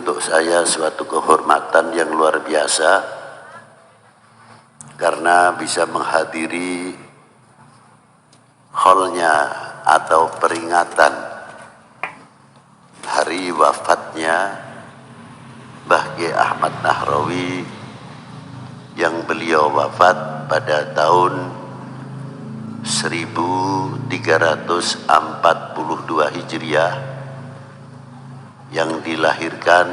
untuk saya suatu kehormatan yang luar biasa karena bisa menghadiri haulnya atau peringatan hari wafatnya Mbah Kiai Ahmad Nahrawi yang beliau wafat pada tahun 1342 Hijriah, yang dilahirkan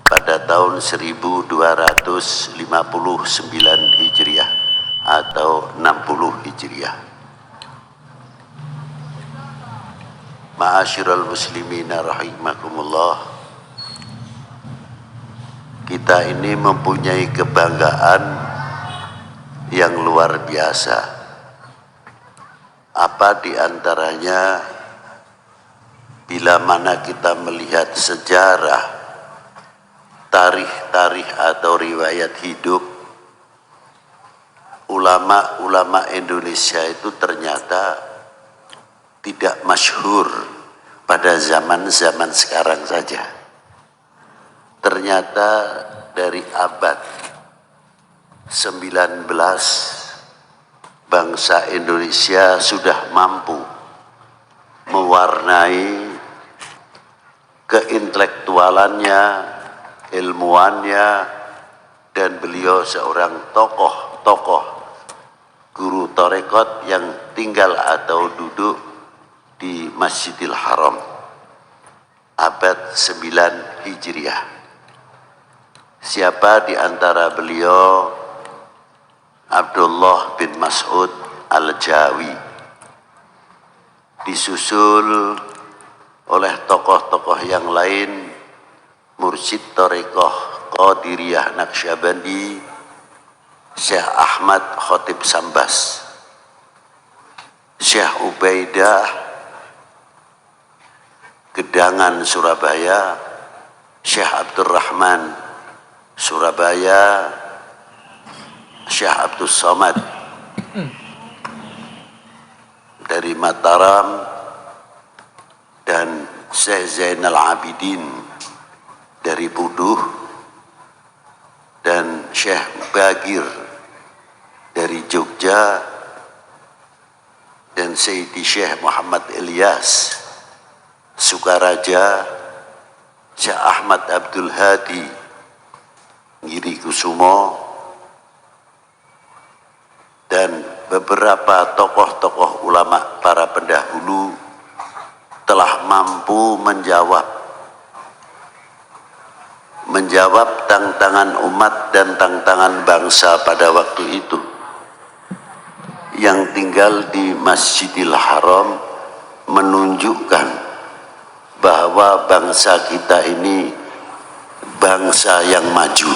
pada tahun 1259 Hijriah atau 60 Hijriah. Ma'asyiral muslimina rahimakumullah, kita ini mempunyai kebanggaan yang luar biasa. Apa diantaranya, bila mana kita melihat sejarah, tarikh atau riwayat hidup ulama-ulama Indonesia itu ternyata tidak masyhur pada zaman-zaman sekarang saja. Ternyata dari abad 19 bangsa Indonesia sudah mampu mewarnai keintelektualannya, ilmuannya, dan beliau seorang tokoh guru tarekat yang tinggal atau duduk di Masjidil Haram abad 9 Hijriah. Siapa di antara beliau? Abdullah bin Mas'ud Al-Jawi, disusul oleh tokoh-tokoh yang lain, Mursyid Thariqah Qadiriyah Naqsyabandi, Syekh Ahmad Khotib Sambas, Syekh Ubaidah Gedangan Surabaya, Syekh Abdurrahman Surabaya, Syekh Abdul Somad dari Mataram, dan Syekh Zainal Abidin dari Buduh, dan Syekh Bagir dari Jogja, dan Sayyidi Syekh Muhammad Ilyas Sukaraja, Syekh Ahmad Abdul Hadi Giri Kusumo, dan beberapa tokoh-tokoh ulama para pendahulu telah mampu menjawab tantangan umat dan tantangan bangsa pada waktu itu, yang tinggal di Masjidil Haram, menunjukkan bahwa bangsa kita ini bangsa yang maju,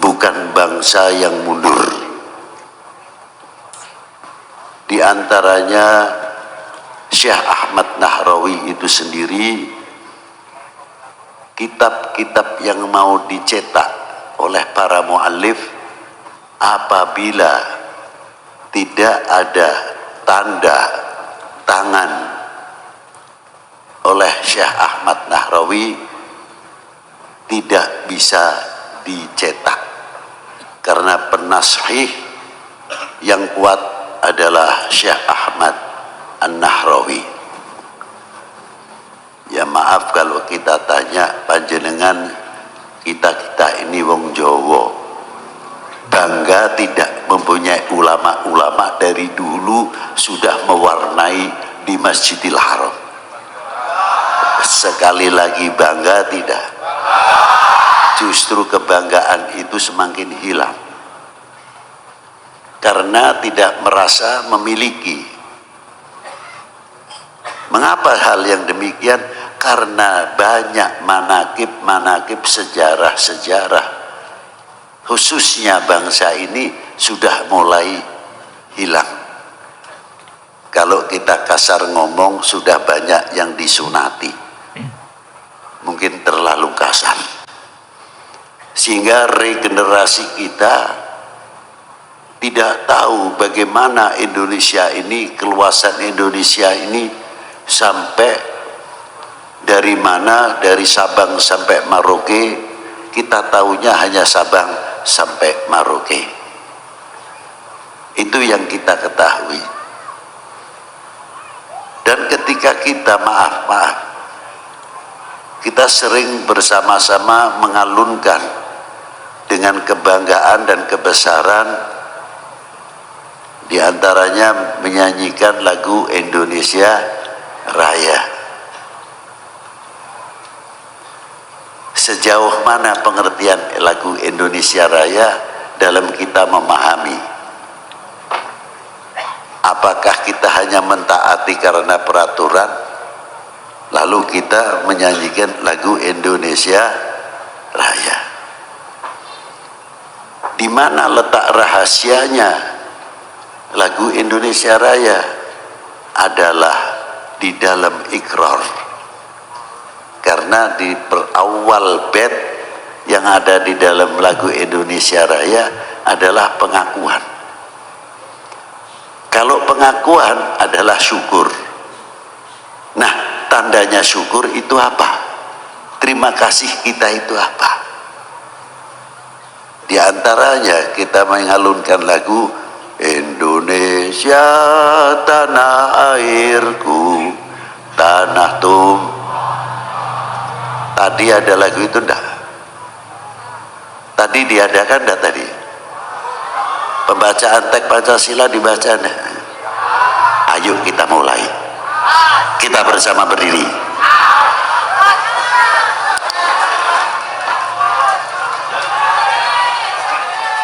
bukan bangsa yang mundur. Di antaranya Syekh Ahmad Nahrawi itu sendiri, kitab-kitab yang mau dicetak oleh para muallif, apabila tidak ada tanda tangan oleh Syekh Ahmad Nahrawi, tidak bisa dicetak, karena penashih yang kuat adalah Syekh Ahmad An-Nahrawi. Ya maaf kalau kita tanya panjenengan, kita ini wong Jawa, bangga tidak mempunyai ulama-ulama dari dulu sudah mewarnai di Masjidil Haram. Sekali lagi bangga tidak? Justru kebanggaan itu semakin hilang karena tidak merasa memiliki. Mengapa hal yang demikian? Karena banyak manakib sejarah khususnya bangsa ini sudah mulai hilang. Kalau kita kasar ngomong, sudah banyak yang disunati, mungkin terlalu kasar, sehingga regenerasi kita tidak tahu bagaimana Indonesia ini, keluasan Indonesia ini sampai dari mana, dari Sabang sampai Merauke, kita tahunya hanya Sabang sampai Merauke. Itu yang kita ketahui. Dan ketika kita maaf, kita sering bersama-sama mengalunkan dengan kebanggaan dan kebesaran, diantaranya menyanyikan lagu Indonesia Raya. Sejauh mana pengertian lagu Indonesia Raya dalam kita memahami? Apakah kita hanya mentaati karena peraturan, lalu kita menyanyikan lagu Indonesia Raya? Di mana letak rahasianya lagu Indonesia Raya? Adalah di dalam ikrar. Karena di awal bait yang ada di dalam lagu Indonesia Raya adalah pengakuan. Kalau pengakuan adalah syukur. Nah, tandanya syukur itu apa? Terima kasih kita itu apa? Di antaranya kita mengalunkan lagu Indonesia tanah airku, tanah Tadi ada lagu itu enggak? Tadi diadakan enggak tadi? Pembacaan teks Pancasila dibaca enggak? Ayo kita mulai. Kita bersama berdiri.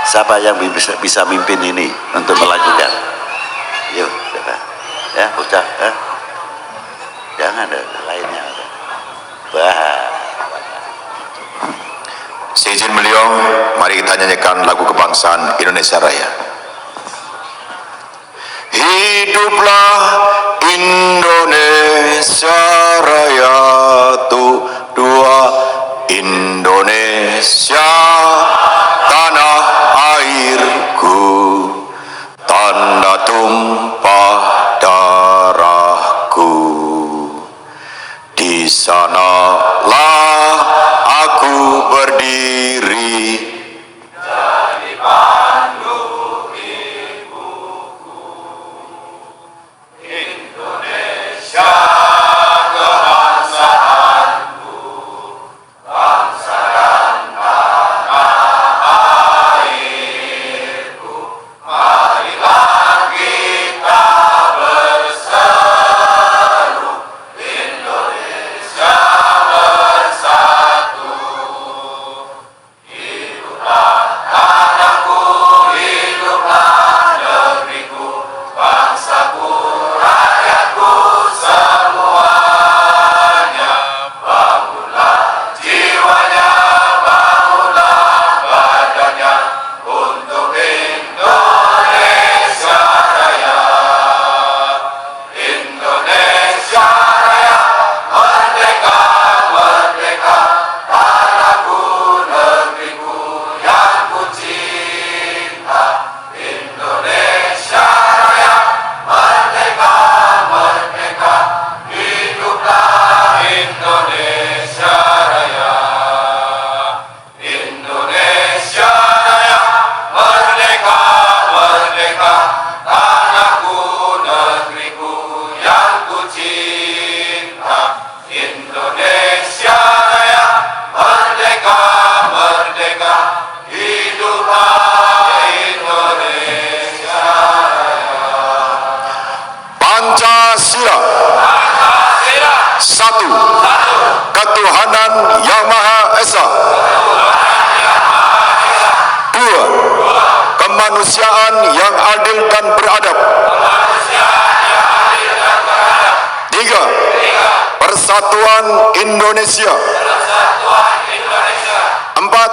Siapa yang bisa mimpin ini untuk melakukan? Yuk, coba. Ya, bocah. Jangan ada lainnya. Seizin beliau, mari kita nyanyikan lagu kebangsaan Indonesia Raya. Hiduplah Indonesia Raya, dua Indonesia tanah airku, tanda tumpah darahku. Di sanalah aku berdiri, jadi pandu ibuku. Indonesia kebangsaanku, bangsa dan tanah airku. Marilah kita berseru, Indonesia bersatu. Hiduplah tanahku, hiduplah negeriku, bangsaku, rakyatku semuanya. Bangunlah jiwanya, bangunlah badannya untuk Indonesia Raya. Indonesia Raya, merdeka, merdeka, tanahku, negeriku yang ku cinta. Indonesia Raya, merdeka, merdeka, hiduplah Indonesia Raya. Indonesia Raya, merdeka, merdeka, tanahku, negeriku yang ku cinta. Indonesia Raya, merdeka, merdeka, hiduplah Indonesia Raya. Pancasila, satu, ketuhanan yang Maha Esa. Dua, kemanusiaan yang adil dan beradab. Tiga, persatuan Indonesia. Empat,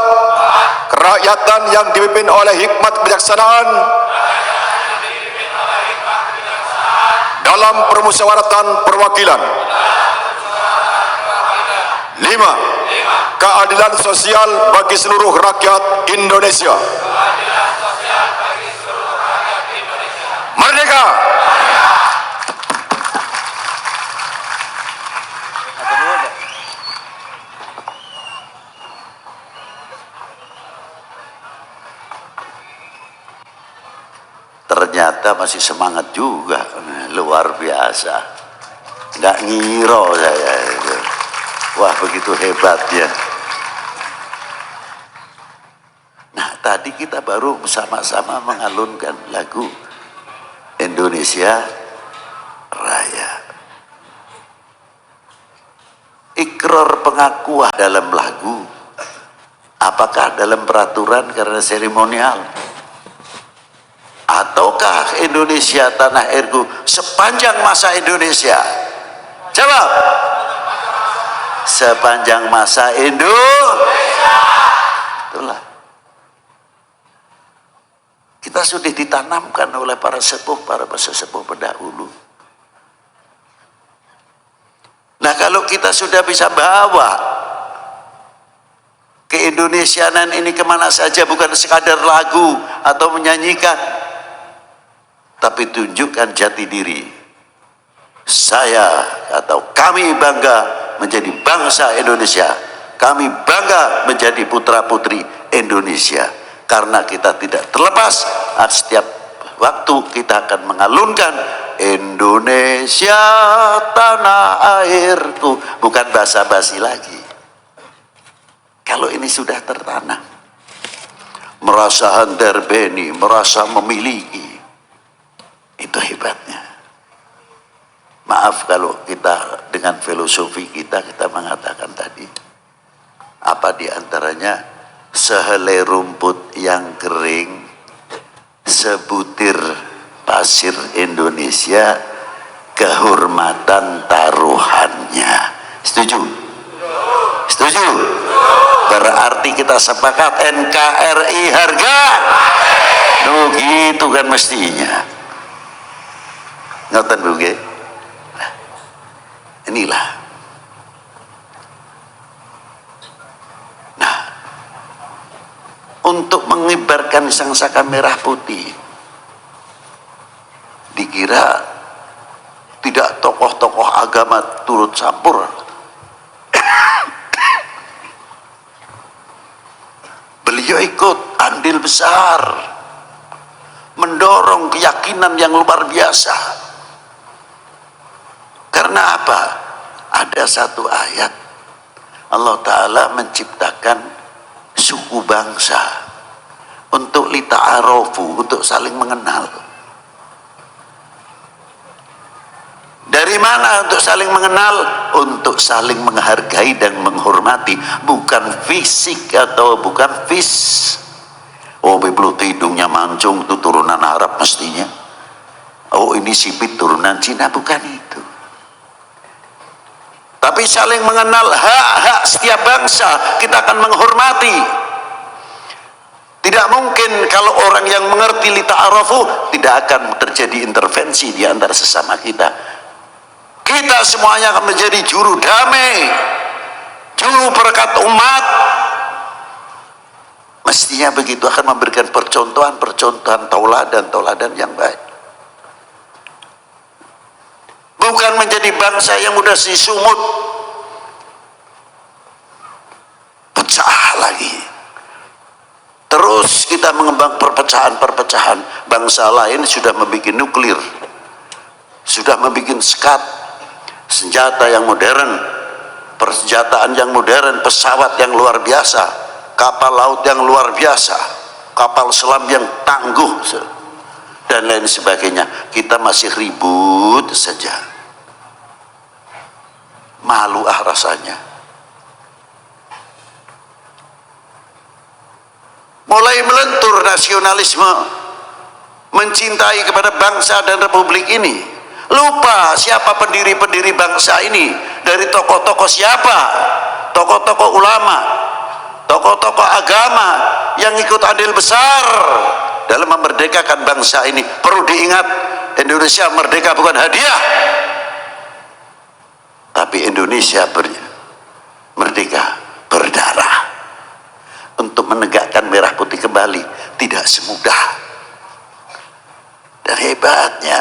kerakyatan yang dipimpin oleh hikmat kebijaksanaan dalam permusyawaratan perwakilan. Lima, keadilan sosial bagi seluruh rakyat Indonesia. Merdeka! ternyata masih semangat juga, luar biasa, nggak ngiro saya itu. Wah, begitu hebatnya. Nah, tadi kita baru sama-sama mengalunkan lagu Indonesia Raya. Ikrar pengakuan dalam lagu, apakah dalam peraturan karena seremonial? Ataukah Indonesia tanah airku sepanjang masa Indonesia? Jawab. Sepanjang masa Indonesia. Itulah. Kita sudah ditanamkan oleh para sesepuh pendahulu. Nah, kalau kita sudah bisa bawa keindonesianan ini kemana saja, bukan sekadar lagu atau menyanyikan, tapi tunjukkan jati diri. Saya atau kami bangga menjadi bangsa Indonesia. Kami bangga menjadi putra-putri Indonesia. Karena kita tidak terlepas, setiap waktu kita akan mengalunkan Indonesia tanah airku. Bukan basa-basi lagi. Kalau ini sudah tertanam, merasa handerbeni, merasa memiliki, itu hebatnya. Maaf kalau kita dengan filosofi kita mengatakan tadi, apa diantaranya, sehelai rumput yang kering, sebutir pasir Indonesia, kehormatan taruhannya. Setuju? Setuju? Berarti kita sepakat NKRI harga. Duh, gitu kan mestinya. Ngoten Bu nggih. Nah, inilah. Nah, untuk mengibarkan sangsaka merah putih, dikira tidak tokoh-tokoh agama turut campur. Beliau ikut andil besar, mendorong keyakinan yang luar biasa. Karena apa? Ada satu ayat, Allah Ta'ala menciptakan suku bangsa untuk lita'arofu, untuk saling mengenal. Dari mana untuk saling mengenal? Untuk saling menghargai dan menghormati, bukan fisik atau bukan fis. Oh, bebelut hidungnya mancung, itu turunan Arab mestinya. Oh, ini sipit turunan Cina, bukan itu. Tapi saling mengenal hak-hak setiap bangsa, kita akan menghormati. Tidak mungkin kalau orang yang mengerti lita'arafu, tidak akan terjadi intervensi di antara sesama kita. Kita semuanya akan menjadi juru damai, juru perekat umat. Mestinya begitu, akan memberikan percontohan tauladan yang baik. Bukan menjadi bangsa yang mudah sumut, pecah lagi. Terus kita mengembang perpecahan. Bangsa lain sudah membuat nuklir, sudah membuat skat, senjata yang modern, persenjataan yang modern, pesawat yang luar biasa, kapal laut yang luar biasa, kapal selam yang tangguh, dan lain sebagainya. Kita masih ribut saja. Malu rasanya. Mulai melentur nasionalisme, mencintai kepada bangsa dan republik ini. Lupa siapa pendiri-pendiri bangsa ini. Dari tokoh-tokoh siapa? Tokoh-tokoh ulama, tokoh-tokoh agama yang ikut andil besar dalam memerdekakan bangsa ini. Perlu diingat, Indonesia merdeka bukan hadiah, tapi Indonesia merdeka berdarah. Untuk menegakkan merah putih kembali tidak semudah. Dan hebatnya,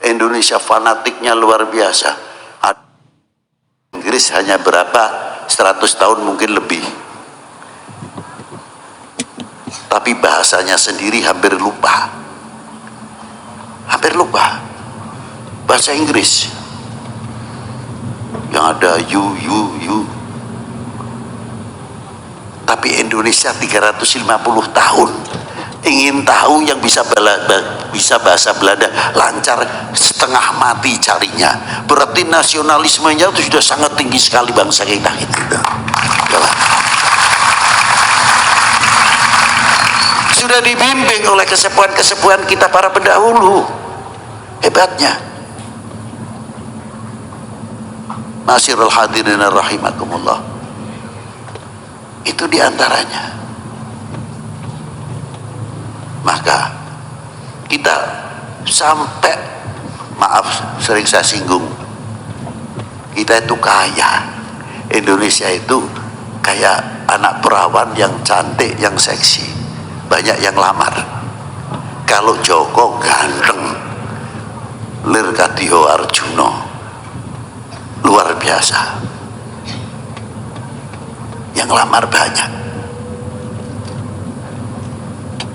Indonesia fanatiknya luar biasa. Inggris hanya berapa? 100 tahun mungkin lebih. Tapi bahasanya sendiri hampir lupa. hampir lupa bahasa Inggris yang ada you. Tapi Indonesia 350 tahun ingin tahu yang bisa bahasa Belanda lancar, setengah mati carinya. Berarti nasionalismenya itu sudah sangat tinggi sekali bangsa kita gitu. Sudah dibimbing oleh kesepuhan-kesepuhan kita para pendahulu. Hebatnya. Masirul hadirin rahimakumullah. Itu diantaranya. Maka kita sampai, maaf sering saya singgung, kita itu kaya. Indonesia itu kayak anak perawan yang cantik, yang seksi, banyak yang lamar. Kalau Joko ganteng, lir Kadhiho Arjuno, luar biasa, yang lamar banyak.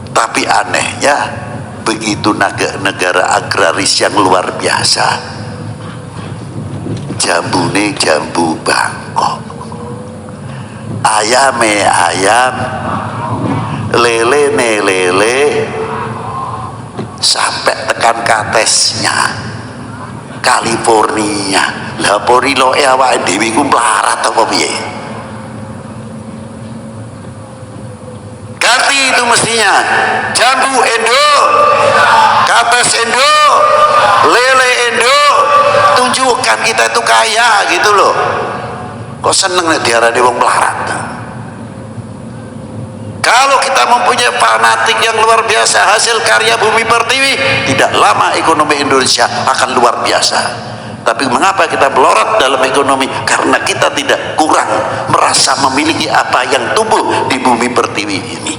Tapi anehnya begitu negara agraris yang luar biasa, jambune jambu Bangkok, ayame ayam, lele lele, sampai tekan katesnya California. Lah poriloke awake dhewe ku mlarat apa piye? Ganti itu mestinya, jambu Indo, kates Indo, lele Indo, tunjukkan kita itu kaya gitu loh. Kok seneng nih diarani wong melarat? Kalau kita mempunyai fanatik yang luar biasa, hasil karya Bumi Pertiwi, tidak lama ekonomi Indonesia akan luar biasa. Tapi mengapa kita melorot dalam ekonomi? Karena kita tidak kurang merasa memiliki apa yang tumbuh di Bumi Pertiwi ini.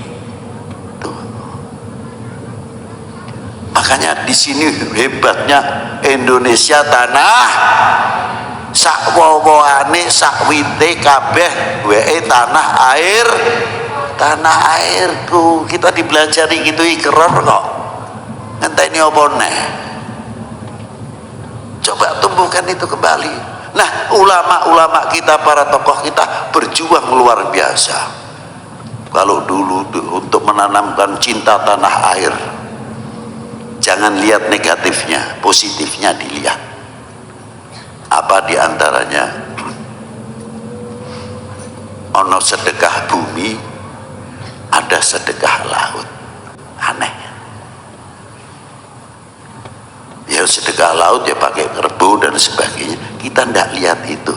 Tuh. Makanya di sini hebatnya Indonesia, tanah sak wowoane sak wite kabeh wae tanah air. Tanah airku, kita dibelajari gitu ikror kok. Ngenteni apa neh? Coba tumbuhkan itu kembali. Nah, ulama-ulama kita, para tokoh kita berjuang luar biasa. Kalau dulu untuk menanamkan cinta tanah air, jangan lihat negatifnya, positifnya dilihat. Apa diantaranya? Ono sedekah bumi, ada sedekah laut. Aneh. Ya sedekah laut ya pakai kerbau dan sebagainya. Kita tidak lihat itu.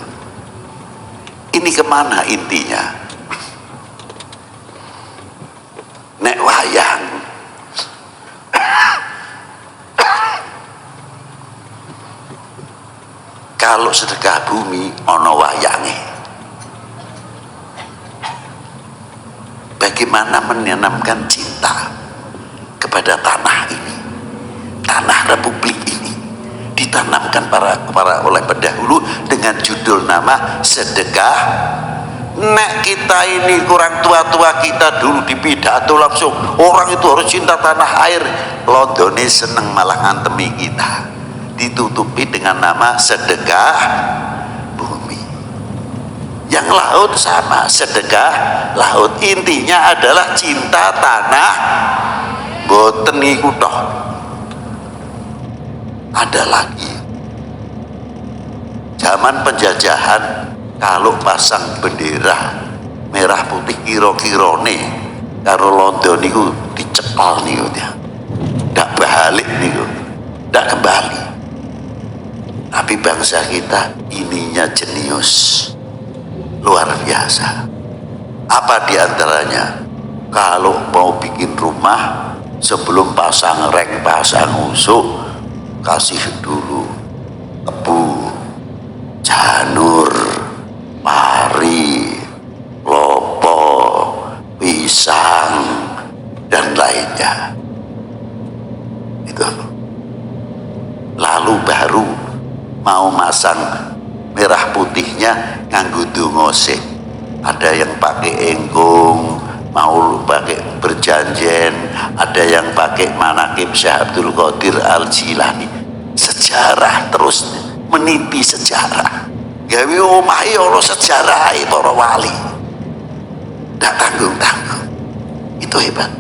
Ini kemana intinya? Nek wayang kalau sedekah bumi ono wayange. Bagaimana menanamkan cinta kepada tanah ini, tanah republik ini, ditanamkan oleh pendahulu dengan judul nama sedekah. Nek kita ini kurang tua-tua kita dulu di pidato langsung orang itu harus cinta tanah air, Londone seneng malah ngantemi kita, ditutupi dengan nama sedekah bumi. Yang laut sama, sedekah laut, intinya adalah cinta tanah. Boten iku tok. Ada lagi zaman penjajahan, kalau pasang bendera merah putih kiro-kirone karo London niku dicekal niku ya. Ndak balik niku, ndak kembali. Tapi bangsa kita ininya jenius luar biasa. Apa diantaranya? Kalau mau bikin rumah, sebelum pasang reng, pasang usuk, kasih dulu tebu, janur, pari, lopo, pisang, dan lainnya. Itu. Lalu baru mau masang merah putihnya nganggo donga sik. Ada yang pakai engkung, mau pakai berjanjian, ada yang pakai manaqib Syekh Abdul Qadir Al-Jilani. Sejarah terus meniti sejarah. Gawe omahe ana sejarahe para wali. Ndak tanggung-tanggung. Itu hebat.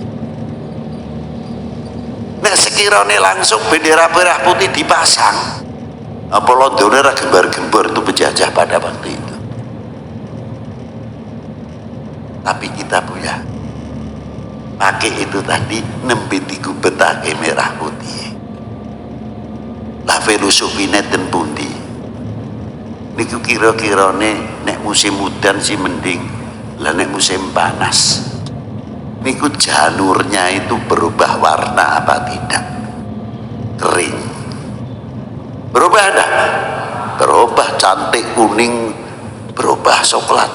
Nek sekiranya langsung bendera merah putih dipasang, apa Londonnya ora gembar-gembor itu penjajah pada waktu itu. Tapi kita punya pakai itu tadi nembiti kubetake merah putih. Lah filosofine ten pundi? Niku kira-kirane nek musim udan sih mending, lah nek musim panas niku jalurnya itu berubah warna apa tidak? Kering. Berubah enggak? Berubah, cantik kuning, berubah coklat.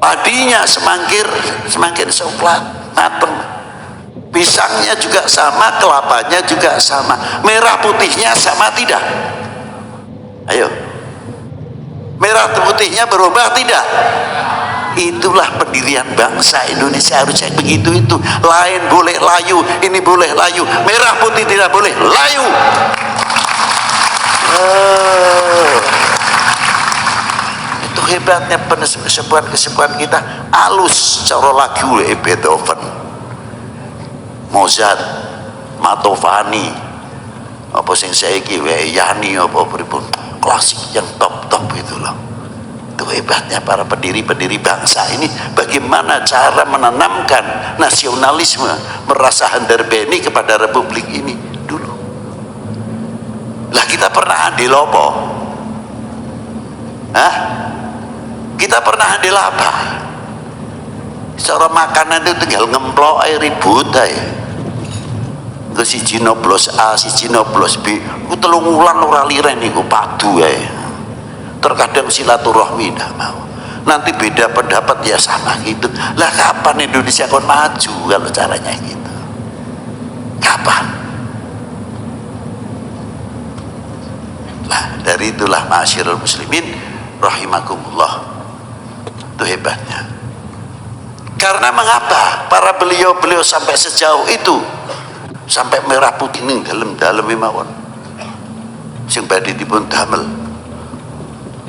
Padinya semakin coklat, mateng. Pisangnya juga sama, kelapanya juga sama. Merah putihnya sama tidak? Ayo. Merah putihnya berubah tidak? Itulah pendirian bangsa Indonesia, harus kayak begitu itu. Lain boleh layu, ini boleh layu, merah putih tidak boleh layu. Itu hebatnya kesepuan kita. Alus cara lagu Beethoven, Mozart, Mantovani, apa sing saiki wae Yani apa pripun, klasik yang top itu loh. Itu hebatnya para pendiri bangsa ini, bagaimana cara menanamkan nasionalisme, merasa handarbeni kepada republik ini dulu. Lah kita pernah andil apa? Hah? Kita pernah andil apa? Cara makanan itu tinggal ngemplok air ribut aja. Ke siji noblos A, siji noblos B, ku telung wulan ora liren niku padu ae. Terkadang silaturahmi ndak mau. Nanti beda pendapat ya sama gitu. Lah kapan Indonesia akan maju kalau caranya gitu? Kapan? Lah dari itulah ma'asyiral muslimin rahimakumullah. Itu hebatnya. Karena mengapa para beliau-beliau sampai sejauh itu, sampai merah putih ning dalam mawon. Sing badhe dipun damel,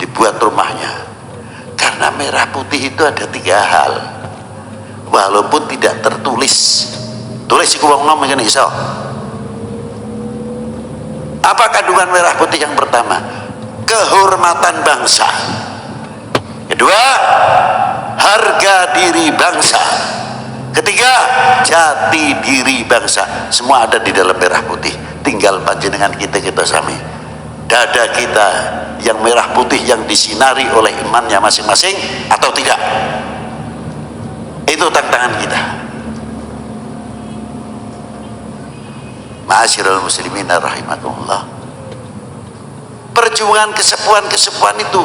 dibuat rumahnya. Karena merah putih itu ada 3 hal, walaupun tidak tertulis. Tulis iku wong nom ngene iso. Apa kandungan merah putih? Yang pertama, kehormatan bangsa. Kedua, harga diri bangsa. Ketiga, jati diri bangsa. Semua ada di dalam merah putih. Tinggal panjenengan kita sami. Dada kita yang merah putih yang disinari oleh imannya masing-masing atau tidak? Itu tantangan kita. Ma'asyiral muslimin rahimakumullah. Perjuangan kesepuan itu,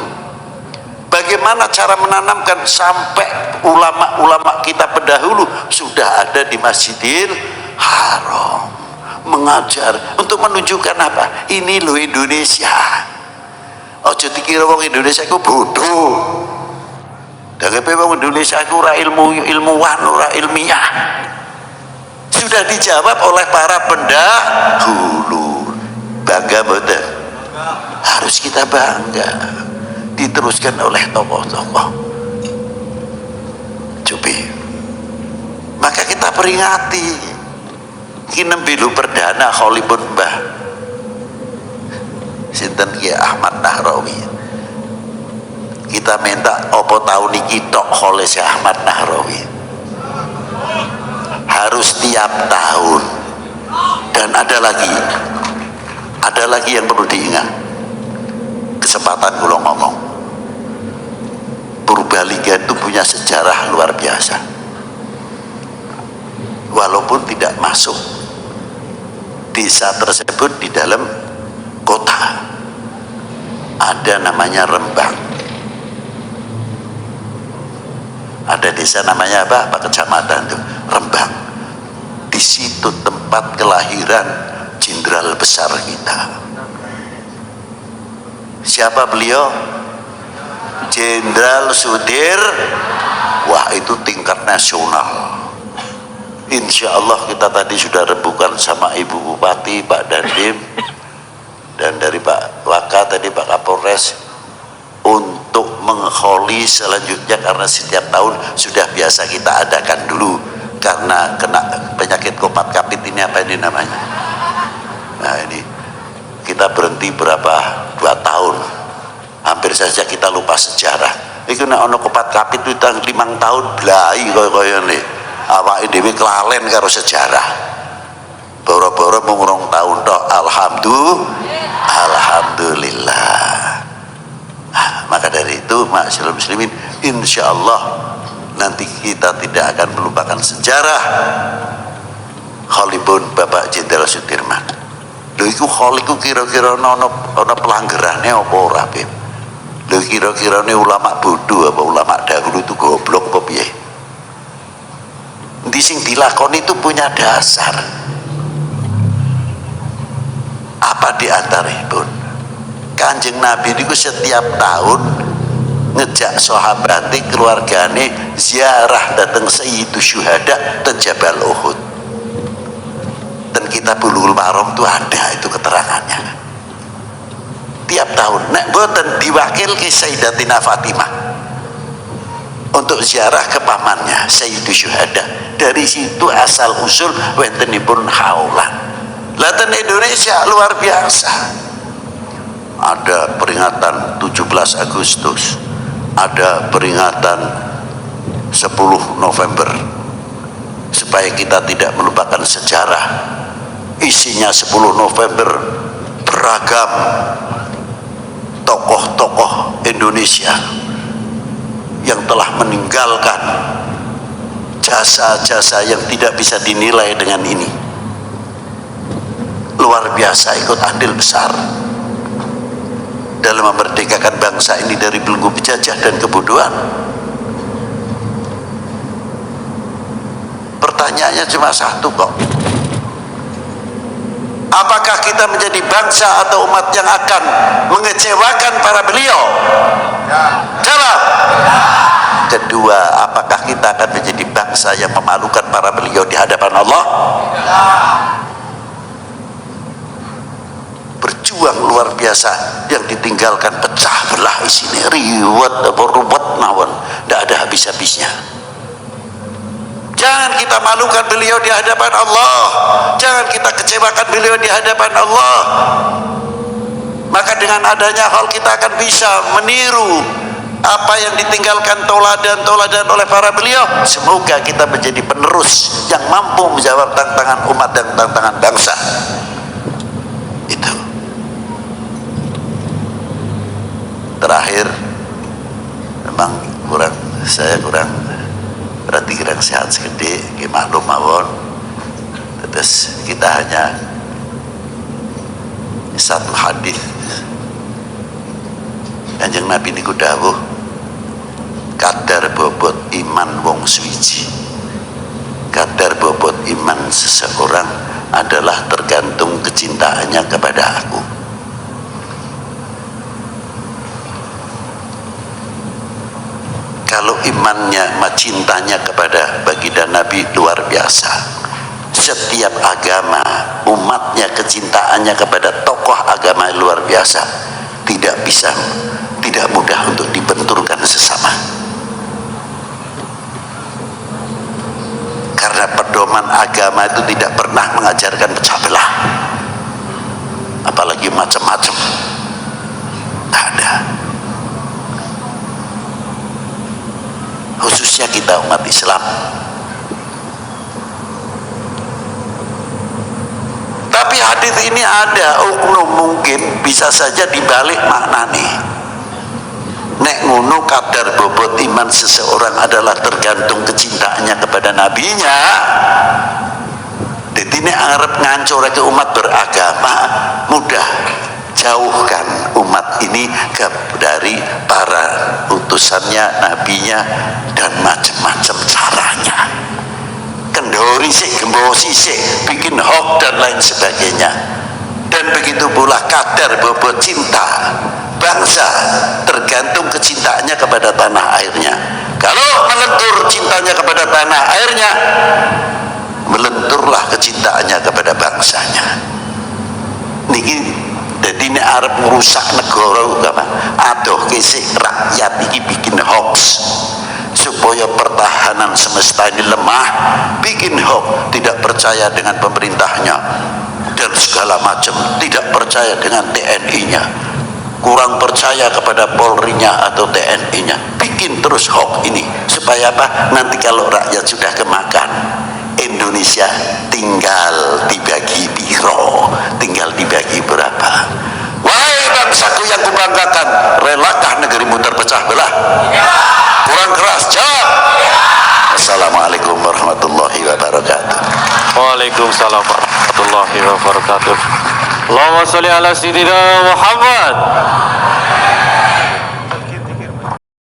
bagaimana cara menanamkan sampai ulama-ulama kita pendahulu sudah ada di Masjidil Haram mengajar untuk menunjukkan apa? Ini loh Indonesia. Ojo dikira wong Indonesia itu bodoh. Dagangnya wong Indonesia itu ora ilmuwan, ora ilmiah. Sudah dijawab oleh para pendahulu. Bangga betul. Harus kita bangga. Diteruskan oleh tokoh-tokoh. Coba. Maka kita peringati. Kini bilu perdana Hollywood Mbah sinten Kiai Ahmad Nahrawi. Kita minta opo tahun iki tok oleh Syekh Ahmad Nahrawi. Harus tiap tahun. Dan ada lagi yang perlu diingat. Kesempatan kula ngomong. Purbalingga itu punya sejarah luar biasa. Walaupun tidak masuk desa tersebut di dalam kota, ada namanya Rembang. Ada desa namanya apa? Kecamatan itu Rembang. Di situ tempat kelahiran jenderal besar kita. Siapa beliau? Jenderal Sudir. Wah, itu tingkat nasional. Insya Allah kita tadi sudah rembukan sama Ibu Bupati, Pak Dandim, dan dari Pak Waka tadi, Pak Kapolres, untuk mengholi selanjutnya, karena setiap tahun sudah biasa kita adakan dulu karena kena penyakit kopat kapit ini, apa ini namanya. Nah ini kita berhenti berapa 2 tahun, hampir saja kita lupa sejarah. Itu nek ono kopat kapit itu 5 tahun blai kaya nih awake dhewe kelalen karo sejarah. Boro-boro mung 2 tahun tok. Alhamdulillah. Nah, maka dari itu masyaallah muslimin, insya Allah nanti kita tidak akan melupakan sejarah Khalibun Bapak Jenderal Sudirman. Lho iku khol iku kira-kira ana pelanggarane apa ora, Beb? Lho kira-kirane ulama bodoh apa ulama dahulu itu goblok apa piye? Endi sing dilakoni itu punya dasar. Apa di antaranya? Kanjeng Nabi niku setiap tahun ngejak sahabate keluargane ziarah datang Sayyidu Syuhada dan Jabal Uhud. Dan kitab Bulughul Maram itu ada itu keterangannya. Tiap tahun nek boten diwakilke Sayyidatina Fatimah untuk ziarah ke pamannya Sayyidu Syuhada. Dari situ asal usul wentenipun haulan. Laten Indonesia luar biasa. Ada peringatan 17 Agustus, ada peringatan 10 November, supaya kita tidak melupakan sejarah. Isinya 10 November beragam tokoh-tokoh Indonesia yang telah meninggalkan jasa-jasa yang tidak bisa dinilai dengan ini. Luar biasa, ikut andil besar dalam memerdekakan bangsa ini dari belenggu penjajah dan kebodohan. Pertanyaannya cuma satu kok. Apakah kita menjadi bangsa atau umat yang akan mengecewakan para beliau? Jawab. Kedua, apakah kita akan menjadi bangsa yang memalukan para beliau di hadapan Allah? Berjuang luar biasa yang ditinggalkan pecah belah isinya riwet mawon, tidak ada habis-habisnya. Jangan kita malukan beliau di hadapan Allah, jangan kita kecewakan beliau di hadapan Allah. Maka dengan adanya hal kita akan bisa meniru apa yang ditinggalkan toladan oleh para beliau. Semoga kita menjadi penerus yang mampu menjawab tantangan umat dan tantangan bangsa. Itu. Terakhir, memang saya kurang berarti kurang sehat segede, maklum mawon. Terus kita hanya satu hadis Kanjeng Nabi niku dawuh, kadar bobot iman wong suwiji, kadar bobot iman seseorang adalah tergantung kecintaannya kepada aku. Kalau imannya, cintanya kepada baginda Nabi luar biasa, setiap agama umatnya kecintaannya kepada tokoh agama luar biasa, tidak mudah untuk dibenturkan sesama. Karena pedoman agama itu tidak pernah mengajarkan pecah belah, apalagi macam-macam. Tak ada. Khususnya kita umat Islam. Tapi hadis ini ada oknum mungkin bisa saja dibalik maknane. Nek ngono kadar bobot iman seseorang adalah tergantung kecintaannya kepada nabinya. Jadi nek arep ngancurake umat beragama, mudah jauhkan umat ini dari para utusannya, nabinya, dan macam-macam caranya. Kendori sih, gembosi sih, bikin hoax dan lain sebagainya. Dan begitu pula kadar bobot cinta bangsa tergantung kecintaannya kepada tanah airnya. Kalau melentur cintanya kepada kepada tanah airnya, melenturlah kecintaannya kepada bangsanya. Niki jadi ini Arab merusak negara apa? Aduh kisih rakyat ini bikin hoax supaya pertahanan semesta ini lemah, bikin hoax, tidak percaya dengan pemerintahnya dan segala macam, tidak percaya dengan TNI-nya, kurang percaya kepada Polri-nya atau TNI-nya, bikin terus hoax ini supaya apa? Nanti kalau rakyat sudah kemakan, Indonesia tinggal dibagi piro, tinggal dibagi berapa. Wahai bangsaku yang kubanggakan, relakah negerimu terpecah belah? Kurang keras, jawab. Assalamualaikum warahmatullahi wabarakatuh. Waalaikumsalam warahmatullahi wabarakatuh. Allahumma sholli ala sayyidina Muhammad.